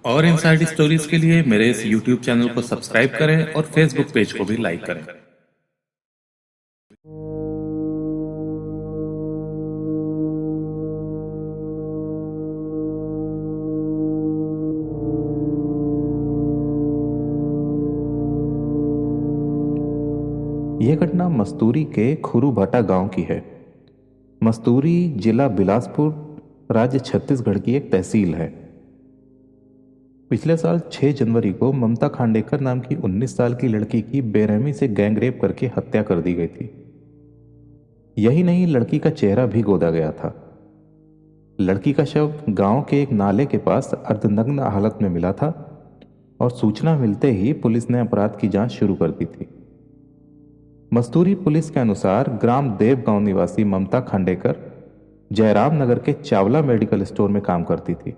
और inside stories के लिए मेरे इस YouTube चैनल को सब्सक्राइब करें और Facebook पेज को भी लाइक करें। यह घटना मस्तूरी के खुरूभाटा गांव की है। मस्तूरी जिला बिलासपुर, राज्य छत्तीसगढ़ की एक तहसील है। पिछले साल 6 जनवरी को ममता खांडेकर नाम की 19 साल की लड़की की बेरहमी से गैंगरेप करके हत्या कर दी गई थी। यही नहीं, लड़की का चेहरा भी गोदा गया था। लड़की का शव गांव के एक नाले के पास अर्धनग्न हालत में मिला था और सूचना मिलते ही पुलिस ने अपराध की जांच शुरू कर दी थी। मस्तूरी पुलिस के अनुसार ग्राम देव गांव निवासी ममता खांडेकर जयराम नगर के चावला मेडिकल स्टोर में काम करती थी।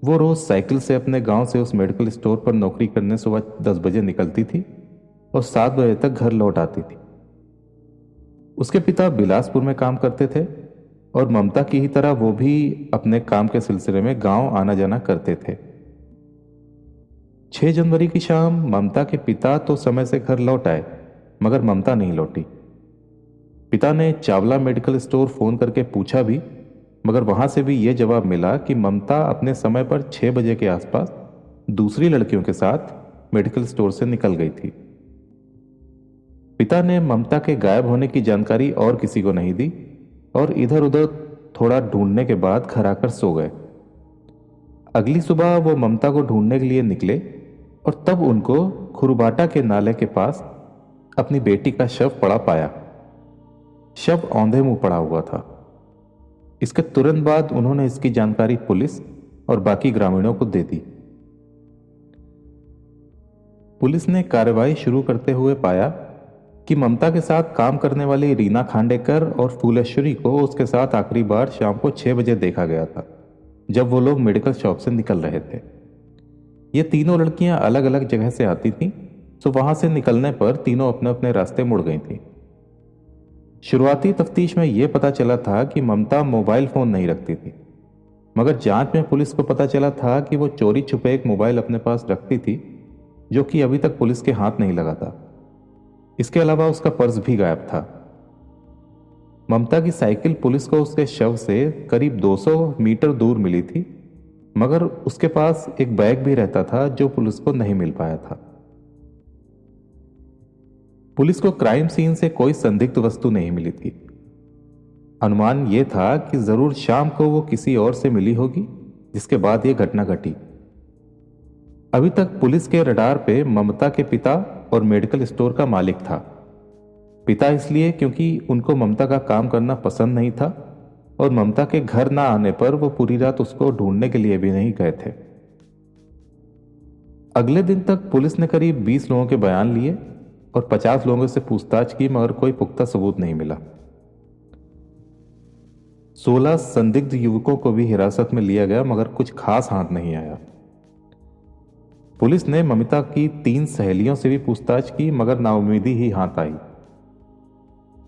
वो रोज साइकिल से अपने गांव से उस मेडिकल स्टोर पर नौकरी करने सुबह 10 बजे निकलती थी और 7 बजे तक घर लौट आती थी। उसके पिता बिलासपुर में काम करते थे और ममता की ही तरह वो भी अपने काम के सिलसिले में गांव आना जाना करते थे। 6 जनवरी की शाम ममता के पिता तो समय से घर लौट आए, मगर ममता नहीं लौटी। पिता ने चावला मेडिकल स्टोर फोन करके पूछा भी, मगर वहां से भी यह जवाब मिला कि ममता अपने समय पर 6 बजे के आसपास दूसरी लड़कियों के साथ मेडिकल स्टोर से निकल गई थी। पिता ने ममता के गायब होने की जानकारी और किसी को नहीं दी और इधर उधर थोड़ा ढूंढने के बाद घर आकर सो गए। अगली सुबह वो ममता को ढूंढने के लिए निकले और तब उनको खुरूबाटा के नाले के पास अपनी बेटी का शव पड़ा पाया। शव औंधे मुंह पड़ा हुआ था। इसके तुरंत बाद उन्होंने इसकी जानकारी पुलिस और बाकी ग्रामीणों को दे दी। पुलिस ने कार्रवाई शुरू करते हुए पाया कि ममता के साथ काम करने वाली रीना खांडेकर और फूलेश्वरी को उसके साथ आखिरी बार शाम को 6 बजे देखा गया था, जब वो लोग मेडिकल शॉप से निकल रहे थे। ये तीनों लड़कियां अलग अलग जगह से आती थीं, तो वहां से निकलने पर तीनों अपने अपने रास्ते मुड़ गई थीं। शुरुआती तफ्तीश में यह पता चला था कि ममता मोबाइल फोन नहीं रखती थी, मगर जांच में पुलिस को पता चला था कि वो चोरी छुपे एक मोबाइल अपने पास रखती थी, जो कि अभी तक पुलिस के हाथ नहीं लगा था। इसके अलावा उसका पर्स भी गायब था। ममता की साइकिल पुलिस को उसके शव से करीब 200 मीटर दूर मिली थी, मगर उसके पास एक बैग भी रहता था जो पुलिस को नहीं मिल पाया था। पुलिस को क्राइम सीन से कोई संदिग्ध वस्तु नहीं मिली थी। अनुमान यह था कि जरूर शाम को वो किसी और से मिली होगी, जिसके बाद यह घटना घटी। अभी तक पुलिस के रडार पे ममता के पिता और मेडिकल स्टोर का मालिक था। पिता इसलिए क्योंकि उनको ममता का काम करना पसंद नहीं था और ममता के घर ना आने पर वो पूरी रात उसको ढूंढने के लिए भी नहीं गए थे। अगले दिन तक पुलिस ने करीब 20 लोगों के बयान लिए और 50 लोगों से पूछताछ की, मगर कोई पुख्ता सबूत नहीं मिला। 16 संदिग्ध युवकों को भी हिरासत में लिया गया, मगर कुछ खास हाथ नहीं आया। पुलिस ने ममिता की 3 सहेलियों से भी पूछताछ की, मगर नाउम्मीदी ही हाथ आई।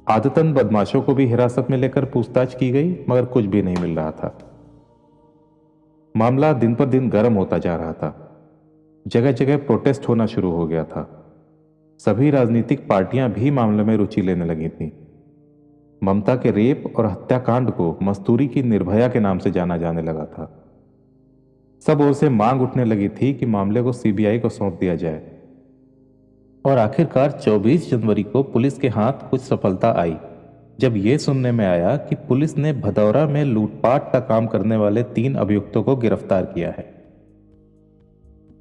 आदतन बदमाशों को भी हिरासत में लेकर पूछताछ की गई, मगर कुछ भी नहीं मिल रहा था। मामला दिन पर दिन गर्म होता जा रहा था। जगह जगह प्रोटेस्ट होना शुरू हो गया था। सभी राजनीतिक पार्टियां भी मामले में रुचि लेने लगी थीं। ममता के रेप और हत्याकांड को मस्तूरी की निर्भया के नाम से जाना जाने लगा था। सब ओर से मांग उठने लगी थी कि मामले को सीबीआई को सौंप दिया जाए। और आखिरकार 24 जनवरी को पुलिस के हाथ कुछ सफलता आई, जब यह सुनने में आया कि पुलिस ने भदौरा में लूटपाट का काम करने वाले 3 अभियुक्तों को गिरफ्तार किया है।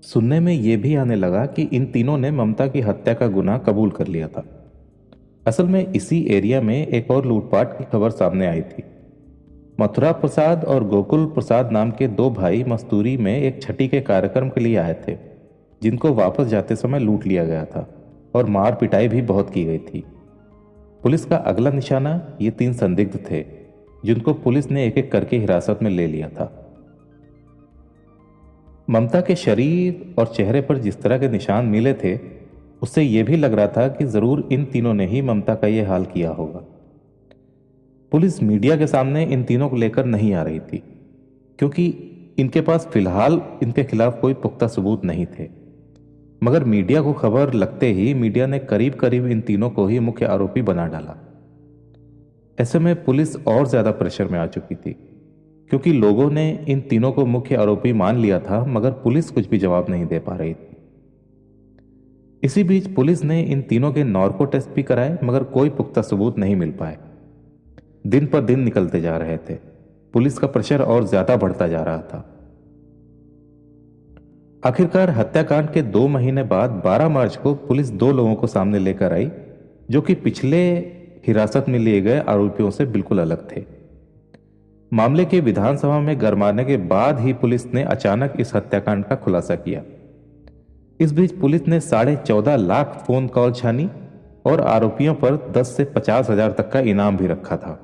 सुनने में यह भी आने लगा कि इन तीनों ने ममता की हत्या का गुनाह कबूल कर लिया था। असल में इसी एरिया में एक और लूटपाट की खबर सामने आई थी। मथुरा प्रसाद और गोकुल प्रसाद नाम के 2 भाई मस्तूरी में एक छठी के कार्यक्रम के लिए आए थे, जिनको वापस जाते समय लूट लिया गया था और मार पिटाई भी बहुत की गई थी। पुलिस का अगला निशाना ये 3 संदिग्ध थे, जिनको पुलिस ने एक एक करके हिरासत में ले लिया था। ममता के शरीर और चेहरे पर जिस तरह के निशान मिले थे, उससे यह भी लग रहा था कि जरूर इन तीनों ने ही ममता का यह हाल किया होगा। पुलिस मीडिया के सामने इन तीनों को लेकर नहीं आ रही थी, क्योंकि इनके पास फिलहाल इनके खिलाफ कोई पुख्ता सबूत नहीं थे, मगर मीडिया को खबर लगते ही मीडिया ने करीब करीब इन तीनों को ही मुख्य आरोपी बना डाला। ऐसे में पुलिस और ज्यादा प्रेशर में आ चुकी थी, क्योंकि लोगों ने इन तीनों को मुख्य आरोपी मान लिया था, मगर पुलिस कुछ भी जवाब नहीं दे पा रही थी। इसी बीच पुलिस ने इन तीनों के नार्को टेस्ट भी कराए, मगर कोई पुख्ता सबूत नहीं मिल पाए। दिन पर दिन निकलते जा रहे थे, पुलिस का प्रेशर और ज्यादा बढ़ता जा रहा था। आखिरकार हत्याकांड के 2 महीने बाद 12 मार्च को पुलिस 2 लोगों को सामने लेकर आई, जो कि पिछले हिरासत में लिए गए आरोपियों से बिल्कुल अलग थे। मामले के विधानसभा में गरमाने के बाद ही पुलिस ने अचानक इस हत्याकांड का खुलासा किया। इस बीच पुलिस ने 14.5 लाख फोन कॉल छानी और आरोपियों पर 10 से 50 हजार तक का इनाम भी रखा था।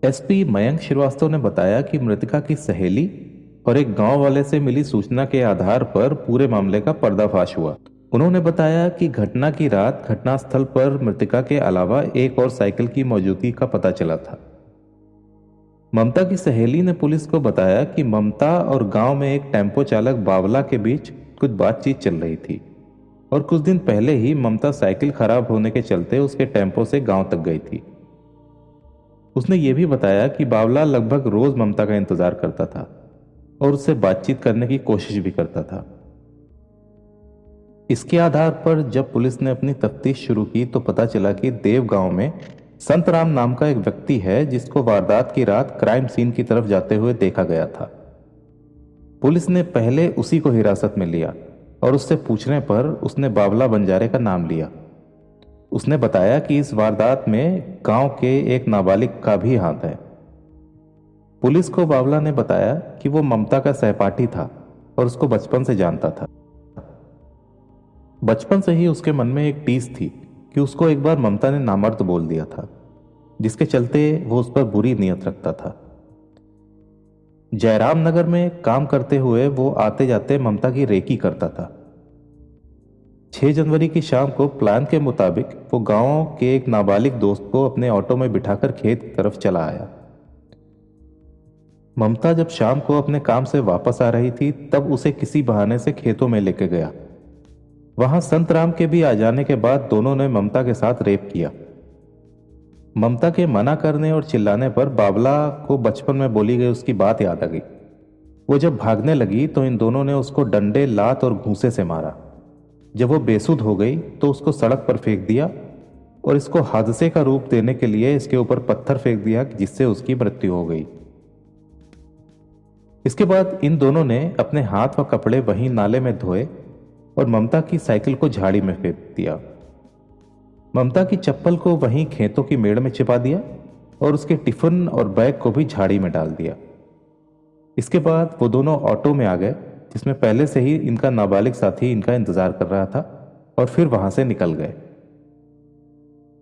एसपी मयंक श्रीवास्तव ने बताया कि मृतका की सहेली और एक गांव वाले से मिली सूचना के आधार पर पूरे मामले का पर्दाफाश हुआ। उन्होंने बताया कि घटना की रात घटनास्थल पर मृतका के अलावा एक और साइकिल की मौजूदगी का पता चला था। ममता की सहेली ने पुलिस को बताया कि ममता और गांव में एक टेम्पो चालक बावला के बीच कुछ बातचीत चल रही थी और कुछ दिन पहले ही ममता साइकिल खराब होने के चलते उसके टेम्पो से गांव तक गई थी। उसने ये भी बताया कि बावला लगभग रोज ममता का इंतजार करता था और उससे बातचीत करने की कोशिश भी करता था। इसके आधार पर जब पुलिस ने अपनी तफ्तीश शुरू की तो पता चला कि देव गांव में संतराम नाम का एक व्यक्ति है, जिसको वारदात की रात क्राइम सीन की तरफ जाते हुए देखा गया था। पुलिस ने पहले उसी को हिरासत में लिया और उससे पूछने पर उसने बावला बंजारे का नाम लिया। उसने बताया कि इस वारदात में गांव के एक नाबालिग का भी हाथ है। पुलिस को बावला ने बताया कि वो ममता का सहपाठी था और उसको बचपन से जानता था। बचपन से ही उसके मन में एक टीस थी कि उसको एक बार ममता ने नामर्द बोल दिया था, जिसके चलते वो उस पर बुरी नीयत रखता था। जयराम नगर में काम करते हुए वो आते जाते ममता की रेकी करता था। 6 जनवरी की शाम को प्लान के मुताबिक वो गांव के एक नाबालिग दोस्त को अपने ऑटो में बिठाकर खेत की तरफ चला आया। ममता जब शाम को अपने काम से वापस आ रही थी तब उसे किसी बहाने से खेतों में लेके गया। वहां संतराम के भी आ जाने के बाद दोनों ने ममता के साथ रेप किया। ममता के मना करने और चिल्लाने पर बावला को बचपन में बोली गई उसकी बात याद आ गई। वो जब भागने लगी तो इन दोनों ने उसको डंडे, लात और घूंसे से मारा। जब वो बेसुध हो गई तो उसको सड़क पर फेंक दिया और इसको हादसे का रूप देने के लिए इसके ऊपर पत्थर फेंक दिया, जिससे उसकी मृत्यु हो गई। इसके बाद इन दोनों ने अपने हाथ व कपड़े वहीं नाले में धोए और ममता की साइकिल को झाड़ी में फेंक दिया। ममता की चप्पल को वहीं खेतों की मेड़ में छिपा दिया और उसके टिफिन और बैग को भी झाड़ी में डाल दिया। इसके बाद वो दोनों ऑटो में आ गए, जिसमें पहले से ही इनका नाबालिग साथी इनका इंतजार कर रहा था, और फिर वहां से निकल गए।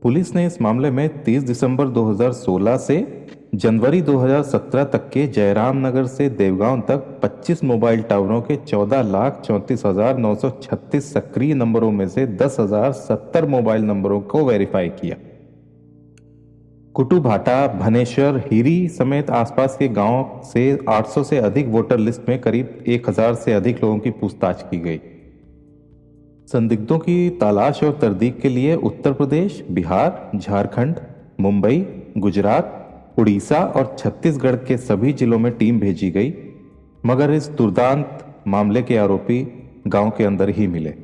पुलिस ने इस मामले में 30 दिसंबर 2016 से जनवरी 2017 तक के जयराम नगर से देवगांव तक 25 मोबाइल टावरों के 14,34,936 सक्रिय नंबरों में से 10,070 मोबाइल नंबरों को वेरीफाई किया। कुटुभाटा, भनेश्वर, हिरी समेत आसपास के गांव से 800 से अधिक वोटर लिस्ट में करीब 1000 से अधिक लोगों की पूछताछ की गई। संदिग्धों की तलाश और तरदीक के लिए उत्तर प्रदेश, बिहार, झारखंड, मुंबई, गुजरात, उड़ीसा और छत्तीसगढ़ के सभी जिलों में टीम भेजी गई, मगर इस दुर्दांत मामले के आरोपी गांव के अंदर ही मिले।